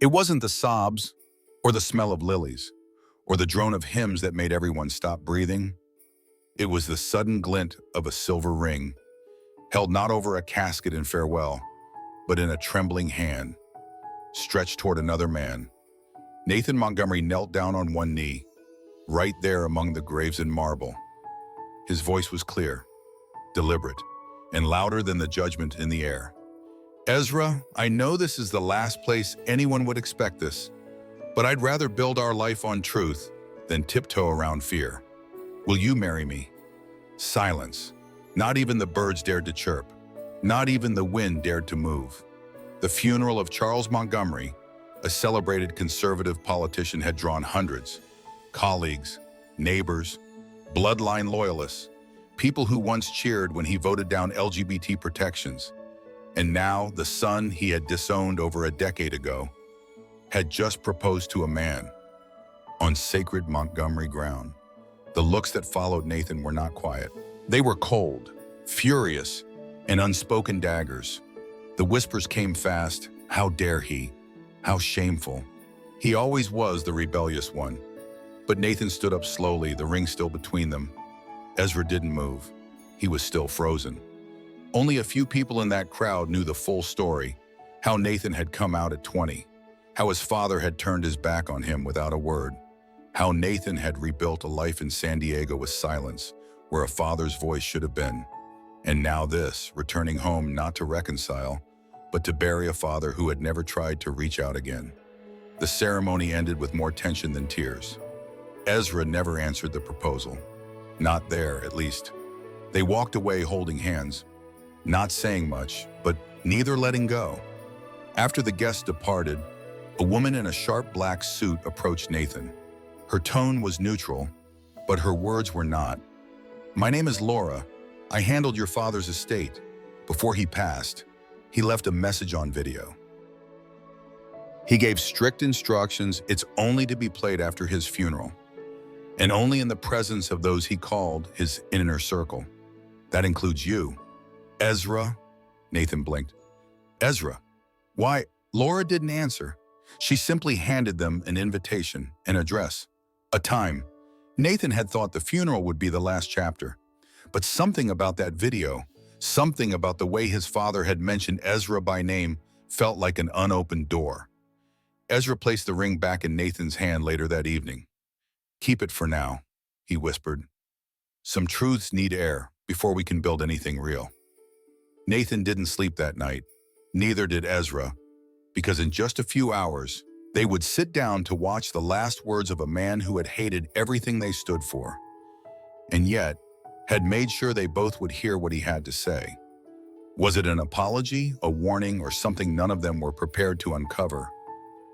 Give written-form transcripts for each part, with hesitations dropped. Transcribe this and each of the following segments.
It wasn't the sobs, or the smell of lilies, or the drone of hymns that made everyone stop breathing. It was the sudden glint of a silver ring, held not over a casket in farewell, but in a trembling hand, stretched toward another man. Nathan Montgomery knelt down on one knee, right there among the graves in marble. His voice was clear, deliberate, and louder than the judgment in the air. Ezra, I know this is the last place anyone would expect this, but I'd rather build our life on truth than tiptoe around fear. Will you marry me? Silence. Not even the birds dared to chirp. Not even the wind dared to move. The funeral of Charles Montgomery, a celebrated conservative politician, had drawn hundreds. Colleagues, neighbors, bloodline loyalists, people who once cheered when he voted down LGBT protections. And now the son he had disowned over a decade ago had just proposed to a man on sacred Montgomery ground. The looks that followed Nathan were not quiet. They were cold, furious, and unspoken daggers. The whispers came fast. How dare he? How shameful. He always was the rebellious one. But Nathan stood up slowly, the ring still between them. Ezra didn't move. He was still frozen. Only a few people in that crowd knew the full story, how Nathan had come out at 20, how his father had turned his back on him without a word, how Nathan had rebuilt a life in San Diego with silence, where a father's voice should have been. And now this, returning home not to reconcile, but to bury a father who had never tried to reach out again. The ceremony ended with more tension than tears. Ezra never answered the proposal. Not there, at least. They walked away holding hands, not saying much, but neither letting go. After the guests departed, a woman in a sharp black suit approached Nathan. Her tone was neutral, but her words were not. My name is Laura. I handled your father's estate. Before he passed, he left a message on video. He gave strict instructions it's only to be played after his funeral, and only in the presence of those he called his inner circle. That includes you. Ezra, Nathan blinked. Ezra, why? Laura didn't answer. She simply handed them an invitation, an address, a time. Nathan had thought the funeral would be the last chapter, but something about that video, something about the way his father had mentioned Ezra by name, felt like an unopened door. Ezra placed the ring back in Nathan's hand later that evening. Keep it for now, he whispered. Some truths need air before we can build anything real. Nathan didn't sleep that night, neither did Ezra, because in just a few hours, they would sit down to watch the last words of a man who had hated everything they stood for, and yet had made sure they both would hear what he had to say. Was it an apology, a warning, or something none of them were prepared to uncover?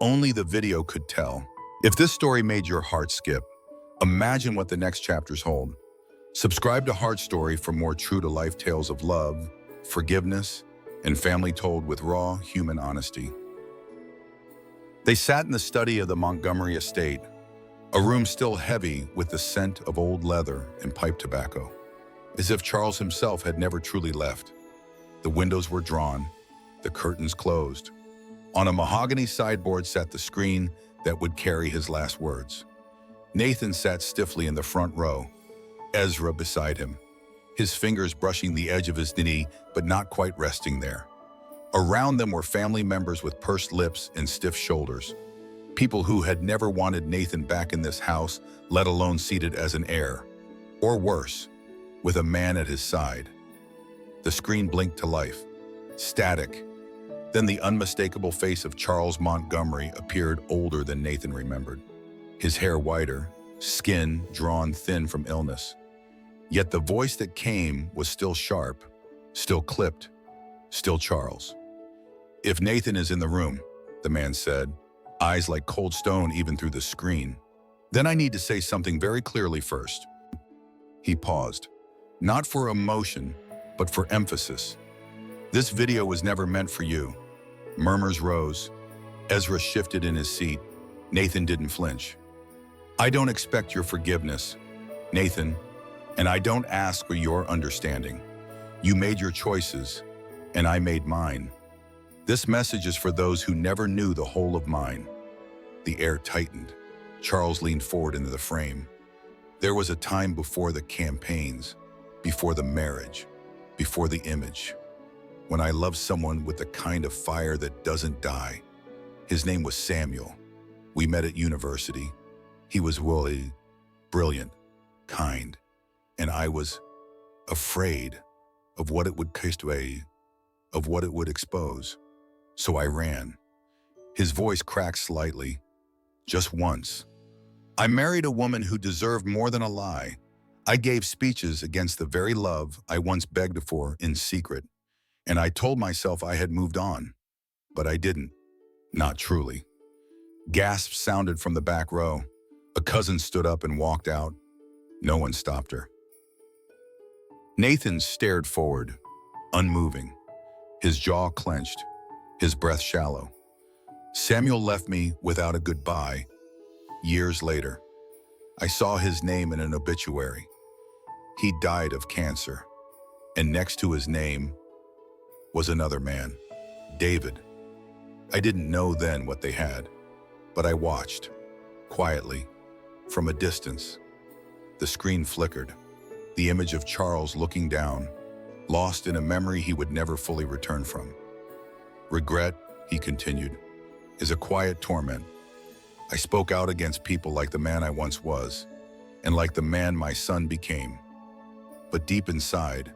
Only the video could tell. If this story made your heart skip, imagine what the next chapters hold. Subscribe to Heart Story for more true-to-life tales of love, forgiveness, and family told with raw human honesty. They sat in the study of the Montgomery estate, a room still heavy with the scent of old leather and pipe tobacco, as if Charles himself had never truly left. The windows were drawn, the curtains closed. On a mahogany sideboard sat the screen that would carry his last words. Nathan sat stiffly in the front row, Ezra beside him, his fingers brushing the edge of his knee but not quite resting there. Around them were family members with pursed lips and stiff shoulders, people who had never wanted Nathan back in this house, let alone seated as an heir, or worse, with a man at his side. The screen blinked to life, static. Then the unmistakable face of Charles Montgomery appeared, older than Nathan remembered. His hair whiter, skin drawn thin from illness. Yet the voice that came was still sharp, still clipped, still Charles. If Nathan is in the room, the man said, eyes like cold stone even through the screen, then I need to say something very clearly first. He paused, not for emotion, but for emphasis. This video was never meant for you. Murmurs rose. Ezra shifted in his seat. Nathan didn't flinch. I don't expect your forgiveness, Nathan, and I don't ask for your understanding. You made your choices, and I made mine. This message is for those who never knew the whole of mine. The air tightened. Charles leaned forward into the frame. There was a time before the campaigns, before the marriage, before the image, when I loved someone with the kind of fire that doesn't die. His name was Samuel. We met at university. He was really brilliant, kind, and I was afraid of what it would expose. So I ran. His voice cracked slightly, just once. I married a woman who deserved more than a lie. I gave speeches against the very love I once begged for in secret, and I told myself I had moved on. But I didn't. Not truly. Gasps sounded from the back row. A cousin stood up and walked out. No one stopped her. Nathan stared forward, unmoving, his jaw clenched, his breath shallow. Samuel left me without a goodbye. Years later, I saw his name in an obituary. He died of cancer, and next to his name was another man, David. I didn't know then what they had, but I watched, quietly, from a distance. The screen flickered, the image of Charles looking down, lost in a memory he would never fully return from. Regret, he continued, is a quiet torment. I spoke out against people like the man I once was, and like the man my son became. But deep inside,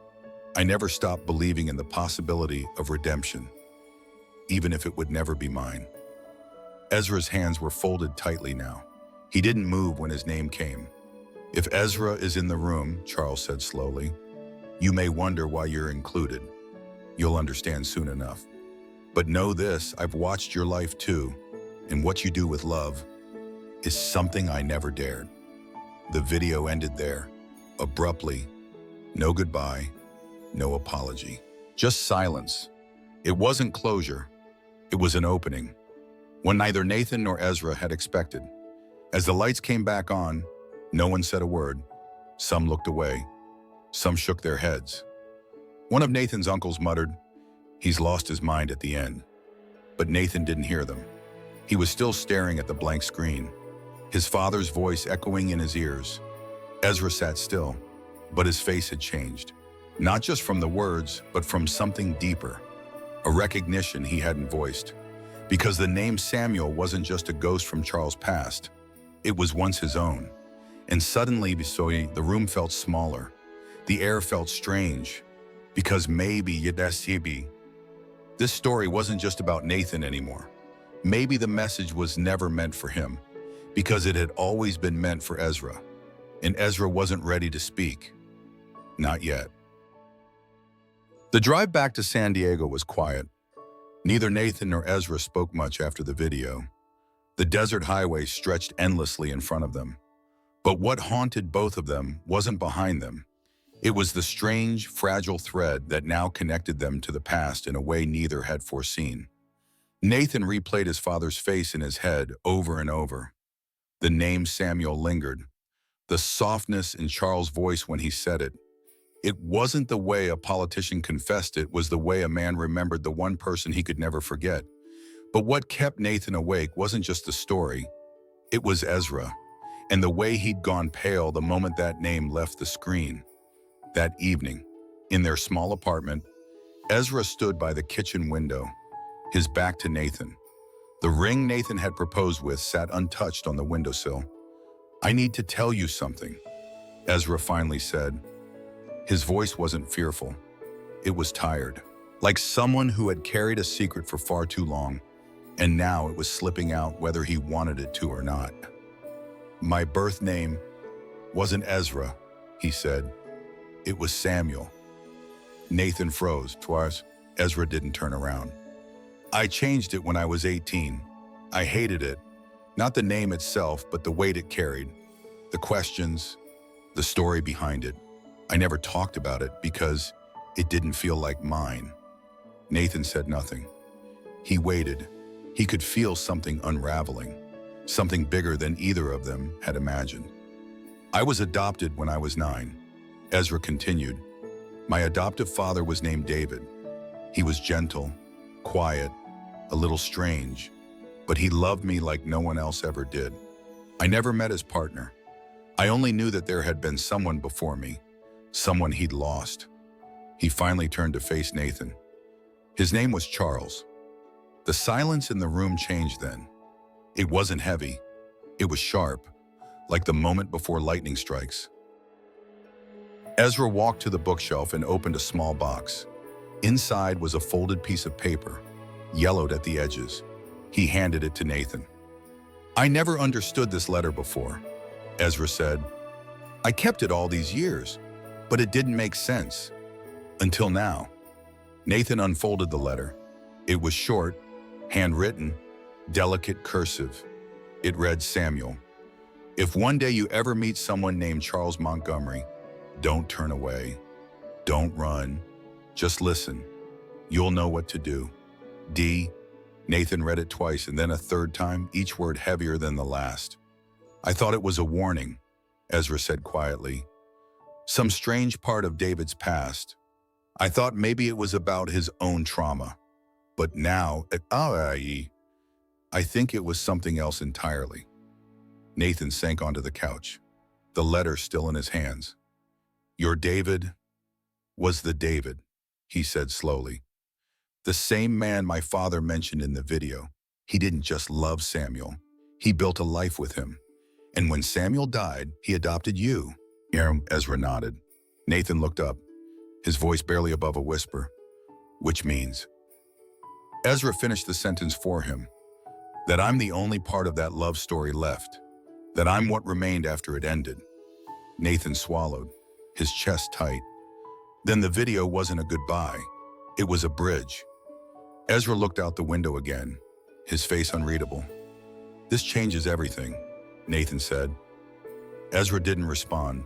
I never stopped believing in the possibility of redemption, even if it would never be mine. Ezra's hands were folded tightly now. He didn't move when his name came. If Ezra is in the room, Charles said slowly, you may wonder why you're included. You'll understand soon enough. But know this, I've watched your life too, and what you do with love is something I never dared. The video ended there, abruptly. No goodbye, no apology, just silence. It wasn't closure, it was an opening, one neither Nathan nor Ezra had expected. As the lights came back on, no one said a word. Some looked away, some shook their heads. One of Nathan's uncles muttered, he's lost his mind at the end. But Nathan didn't hear them. He was still staring at the blank screen, his father's voice echoing in his ears. Ezra sat still, but his face had changed. Not just from the words, but from something deeper, a recognition he hadn't voiced. Because the name Samuel wasn't just a ghost from Charles' past, it was once his own. And suddenly, the room felt smaller. The air felt strange, because maybe this story wasn't just about Nathan anymore. Maybe the message was never meant for him, because it had always been meant for Ezra. And Ezra wasn't ready to speak. Not yet. The drive back to San Diego was quiet. Neither Nathan nor Ezra spoke much after the video. The desert highway stretched endlessly in front of them. But what haunted both of them wasn't behind them. It was the strange, fragile thread that now connected them to the past in a way neither had foreseen. Nathan replayed his father's face in his head over and over. The name Samuel lingered. The softness in Charles' voice when he said it. It wasn't the way a politician confessed it was the way a man remembered the one person he could never forget. But what kept Nathan awake wasn't just the story. It was Ezra, and the way he'd gone pale the moment that name left the screen. That evening, in their small apartment, Ezra stood by the kitchen window, his back to Nathan. The ring Nathan had proposed with sat untouched on the windowsill. I need to tell you something, Ezra finally said. His voice wasn't fearful. It was tired, like someone who had carried a secret for far too long, and now it was slipping out whether he wanted it to or not. My birth name wasn't Ezra, he said. It was Samuel. Nathan froze. Twice, Ezra didn't turn around. I changed it when I was 18. I hated it. Not the name itself, but the weight it carried. The questions, the story behind it. I never talked about it because it didn't feel like mine. Nathan said nothing. He waited. He could feel something unraveling, something bigger than either of them had imagined. I was adopted when I was 9. Ezra continued. My adoptive father was named David. He was gentle, quiet, a little strange, but he loved me like no one else ever did. I never met his partner. I only knew that there had been someone before me, someone he'd lost. He finally turned to face Nathan. His name was Charles. The silence in the room changed then. It wasn't heavy. It was sharp, like the moment before lightning strikes. Ezra walked to the bookshelf and opened a small box. Inside was a folded piece of paper, yellowed at the edges. He handed it to Nathan. "I never understood this letter before," Ezra said. "I kept it all these years, but it didn't make sense. Until now." Nathan unfolded the letter. It was short, handwritten, delicate cursive. It read, "Samuel, if one day you ever meet someone named Charles Montgomery, don't turn away. Don't run. Just listen. You'll know what to do. D." Nathan read it twice and then a third time, each word heavier than the last. "I thought it was a warning," Ezra said quietly. "Some strange part of David's past. I thought maybe it was about his own trauma. But now, I think it was something else entirely." Nathan sank onto the couch, the letter still in his hands. "Your David was the David," he said slowly. "The same man my father mentioned in the video. He didn't just love Samuel. He built a life with him. And when Samuel died, he adopted you." Ezra nodded. Nathan looked up, his voice barely above a whisper. "Which means?" Ezra finished the sentence for him. "That I'm the only part of that love story left. That I'm what remained after it ended." Nathan swallowed, his chest tight. Then the video wasn't a goodbye. It was a bridge. Ezra looked out the window again, his face unreadable. "This changes everything," Nathan said. Ezra didn't respond,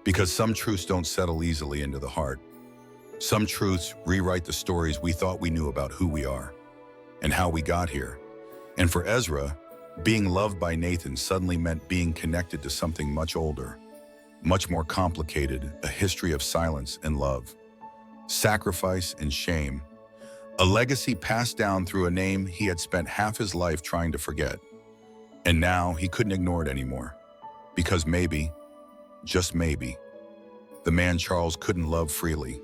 because some truths don't settle easily into the heart. Some truths rewrite the stories we thought we knew about who we are and how we got here. And for Ezra, being loved by Nathan suddenly meant being connected to something much older, much more complicated, a history of silence and love, sacrifice and shame, a legacy passed down through a name he had spent half his life trying to forget. And now he couldn't ignore it anymore, because maybe, just maybe, the man Charles couldn't love freely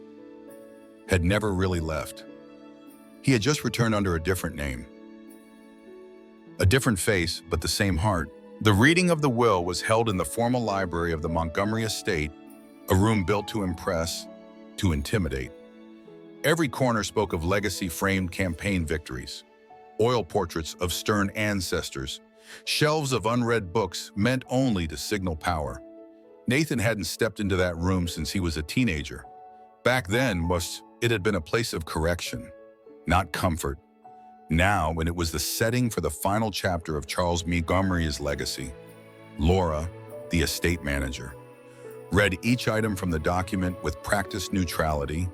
had never really left. He had just returned under a different name. A different face, but the same heart. The reading of the will was held in the formal library of the Montgomery estate, a room built to impress, to intimidate. Every corner spoke of legacy-framed campaign victories, oil portraits of stern ancestors, shelves of unread books meant only to signal power. Nathan hadn't stepped into that room since he was a teenager. Back then, it had been a place of correction, not comfort. Now, when it was the setting for the final chapter of Charles Montgomery's legacy, Laura, the estate manager, read each item from the document with practiced neutrality: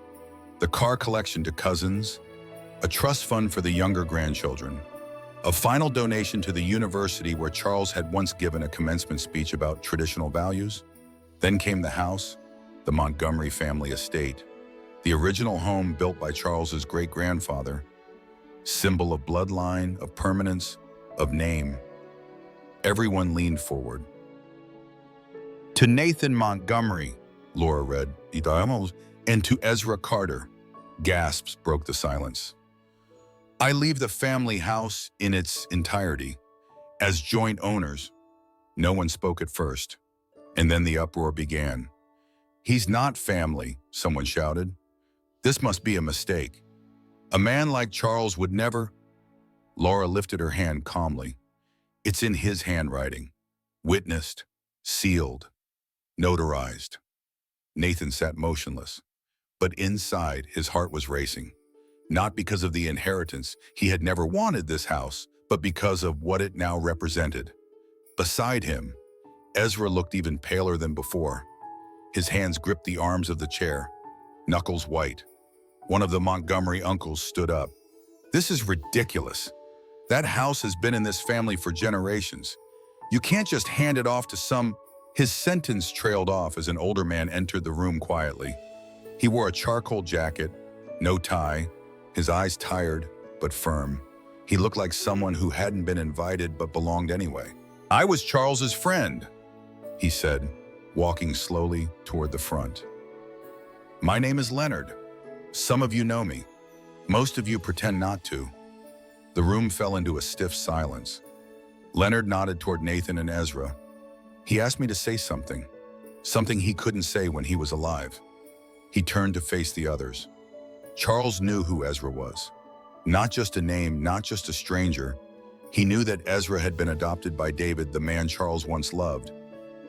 the car collection to cousins, a trust fund for the younger grandchildren, a final donation to the university where Charles had once given a commencement speech about traditional values. Then came the house, the Montgomery family estate, the original home built by Charles's great-grandfather, symbol of bloodline, of permanence, of name. Everyone leaned forward. "To Nathan Montgomery," Laura read, "and to Ezra Carter." Gasps broke the silence. "I leave the family house in its entirety, as joint owners." No one spoke at first, and then the uproar began. "He's not family," someone shouted. "This must be a mistake. A man like Charles would never—" Laura lifted her hand calmly. "It's in his handwriting. Witnessed, sealed, notarized." Nathan sat motionless, but inside his heart was racing. Not because of the inheritance, he had never wanted this house, but because of what it now represented. Beside him, Ezra looked even paler than before. His hands gripped the arms of the chair, knuckles white. One of the Montgomery uncles stood up. "This is ridiculous. That house has been in this family for generations. You can't just hand it off to some—" His sentence trailed off as an older man entered the room quietly. He wore a charcoal jacket, no tie, his eyes tired, but firm. He looked like someone who hadn't been invited but belonged anyway. "I was Charles's friend," he said, walking slowly toward the front. "My name is Leonard. Some of you know me. Most of you pretend not to." The room fell into a stiff silence. Leonard nodded toward Nathan and Ezra. "He asked me to say something he couldn't say when he was alive." He turned to face the others. Charles knew who Ezra was. Not just a name, not just a stranger. He knew that Ezra had been adopted by David, the man Charles once loved,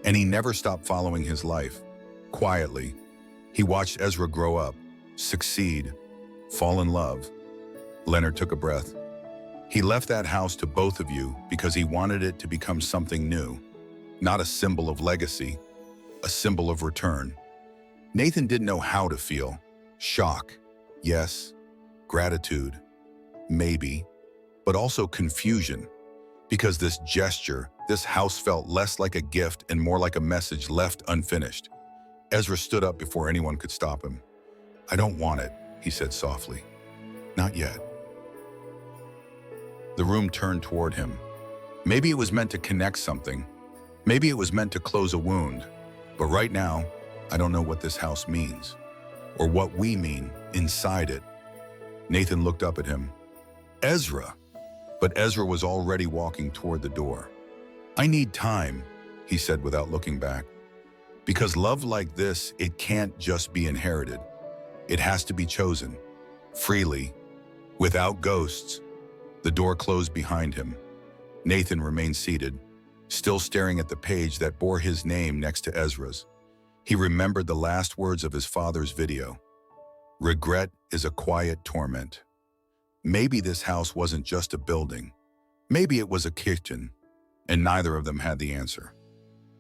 and he never stopped following his life. Quietly, he watched Ezra grow up, succeed, fall in love. Leonard took a breath. He left that house to both of you because he wanted it to become something new, not a symbol of legacy, a symbol of return. Nathan didn't know how to feel. Shock, yes. Gratitude, maybe, but also confusion, because this gesture, this house felt less like a gift and more like a message left unfinished. Ezra stood up before anyone could stop him. "I don't want it," he said softly. "Not yet." The room turned toward him. Maybe it was meant to connect something. Maybe it was meant to close a wound. But right now, I don't know what this house means, or what we mean inside it. Nathan looked up at him. "Ezra." But Ezra was already walking toward the door. "I need time," he said without looking back. "Because love like this, it can't just be inherited. It has to be chosen, freely, without ghosts." The door closed behind him. Nathan remained seated, still staring at the page that bore his name next to Ezra's. He remembered the last words of his father's video. "Regret is a quiet torment." Maybe this house wasn't just a building. Maybe it was a kitchen, and neither of them had the answer.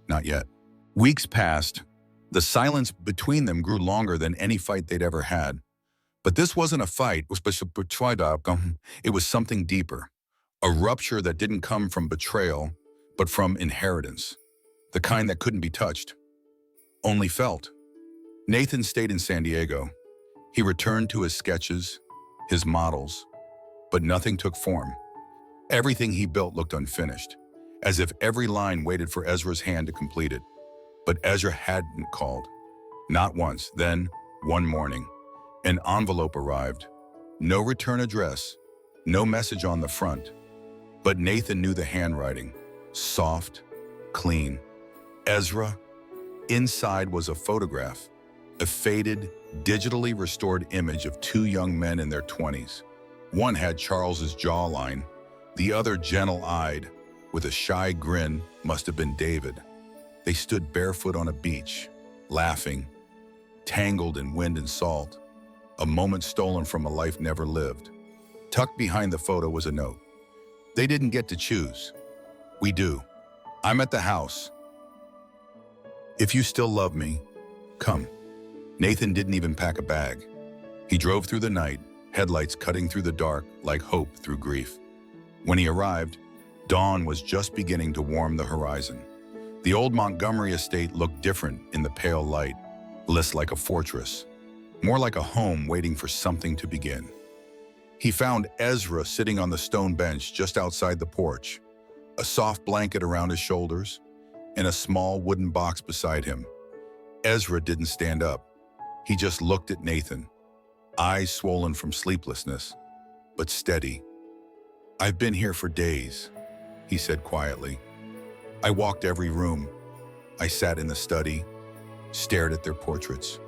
Not yet. Weeks passed. The silence between them grew longer than any fight they'd ever had. But this wasn't a fight, it was something deeper. A rupture that didn't come from betrayal, but from inheritance. The kind that couldn't be touched, only felt. Nathan stayed in San Diego. He returned to his sketches, his models, but nothing took form. Everything he built looked unfinished, as if every line waited for Ezra's hand to complete it. But Ezra hadn't called. Not once. Then, one morning, an envelope arrived. No return address, no message on the front. But Nathan knew the handwriting. Soft, clean. Ezra. Inside was a photograph, a faded, digitally restored image of two young men in their 20s. One had Charles's jawline, the other gentle-eyed, with a shy grin, must have been David. They stood barefoot on a beach, laughing, tangled in wind and salt, a moment stolen from a life never lived. Tucked behind the photo was a note. "They didn't get to choose. We do. I'm at the house. If you still love me, come." Nathan didn't even pack a bag. He drove through the night, headlights cutting through the dark like hope through grief. When he arrived, dawn was just beginning to warm the horizon. The old Montgomery estate looked different in the pale light, less like a fortress, more like a home waiting for something to begin. He found Ezra sitting on the stone bench just outside the porch, a soft blanket around his shoulders, and a small wooden box beside him. Ezra didn't stand up. He just looked at Nathan, eyes swollen from sleeplessness, but steady. "I've been here for days," he said quietly. "I walked every room. I sat in the study, stared at their portraits,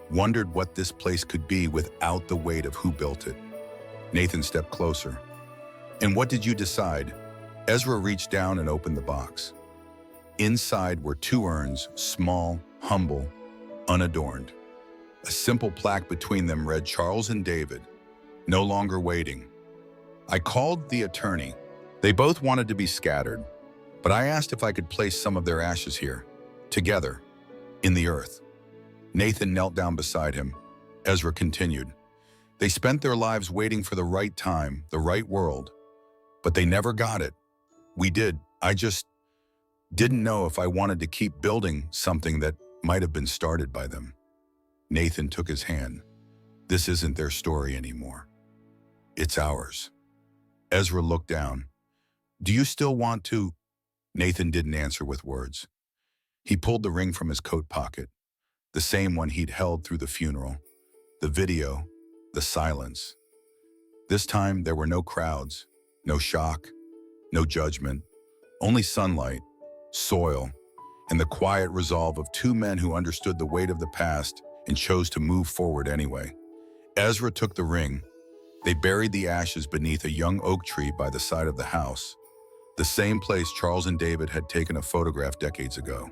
wondered what this place could be without the weight of who built it." Nathan stepped closer. "And what did you decide?" Ezra reached down and opened the box. Inside were two urns, small, humble, unadorned. A simple plaque between them read Charles and David, no longer waiting. I called the attorney. They both wanted to be scattered, but I asked if I could place some of their ashes here, together, in the earth. Nathan knelt down beside him. Ezra continued. "They spent their lives waiting for the right time, the right world, but they never got it. We did. I just didn't know if I wanted to keep building something that might have been started by them." Nathan took his hand. "This isn't their story anymore. It's ours. Ezra looked down. Do you still want to? Nathan didn't answer with words. He pulled the ring from his coat pocket, the same one he'd held through the funeral. The video, the silence. This time there were no crowds, no shock, no judgment, only sunlight, soil, and the quiet resolve of two men who understood the weight of the past and chose to move forward anyway. Ezra took the ring. They buried the ashes beneath a young oak tree by the side of the house, the same place Charles and David had taken a photograph decades ago.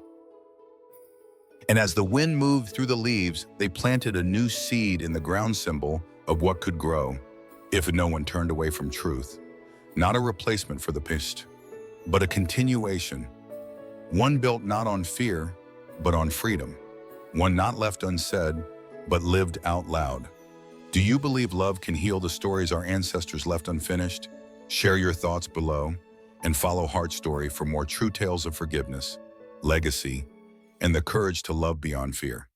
And as the wind moved through the leaves, they planted a new seed in the ground, symbol of what could grow, if no one turned away from truth. Not a replacement for the past, but a continuation. One built not on fear, but on freedom. One not left unsaid, but lived out loud. Do you believe love can heal the stories our ancestors left unfinished? Share your thoughts below and follow Heart Story for more true tales of forgiveness, legacy, and the courage to love beyond fear.